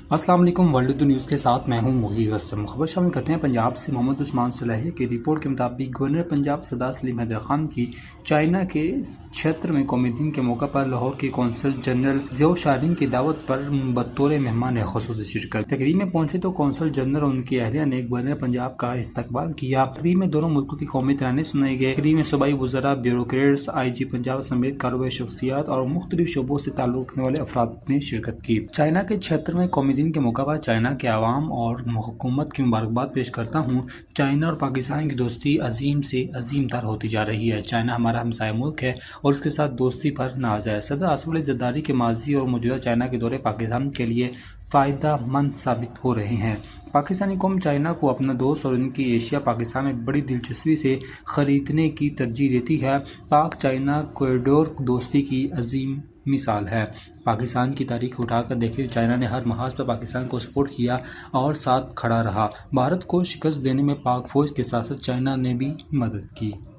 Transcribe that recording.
السلام علیکم، world news کے ساتھ میں ہوں مغیر اسلم۔ خبر شامل کرتے ہیں پنجاب سے۔ محمد عثمان صالح کی رپورٹ کے مطابق گورنر پنجاب سردار سلیم حیدر خان کی چائنا کے 76ویں قومی دن کے موقع پر لاہور کے قونصل جنرل ضیاء شاہین کی دعوت پر بطور مہمان خصوصی شرکت۔ تقریب میں پہنچے تو قونصل جنرل اور ان کی اہلیہ نے گورنر پنجاب کا استقبال کیا۔ تقریب میں دونوں ملکوں کی قومی ترانے سنائے گئے۔ تقریب میں صوبائی وزراء، بیوروکریٹس، آئی جی پنجاب سمیت کاروباری شخصیات اور مختلف شعبوں سے تعلق رکھنے والے افراد نے شرکت کی۔ چائنا کے 76ویں قومی دن کے موقع پر چائنا کے عوام اور حکومت کی مبارکباد پیش کرتا ہوں۔ چائنا اور پاکستان کی دوستی عظیم سے عظیم تر ہوتی جا رہی ہے۔ چائنا ہمارا ہمسایہ ملک ہے اور اس کے ساتھ دوستی پر ناز ہے۔ صدر آصف علی زرداری کے ماضی اور موجودہ چائنا کے دورے پاکستان کے لیے فائدہ مند ثابت ہو رہے ہیں۔ پاکستانی قوم چائنا کو اپنا دوست اور ان کی ایشیا پاکستان میں بڑی دلچسپی سے خریدنے کی ترجیح دیتی ہے۔ پاک چائنا کوریڈور دوستی کی عظیم مثال ہے۔ پاکستان کی تاریخ اٹھا کر دیکھیں، چائنا نے ہر محاذ پر پاکستان کو سپورٹ کیا اور ساتھ کھڑا رہا۔ بھارت کو شکست دینے میں پاک فوج کے ساتھ ساتھ چائنا نے بھی مدد کی۔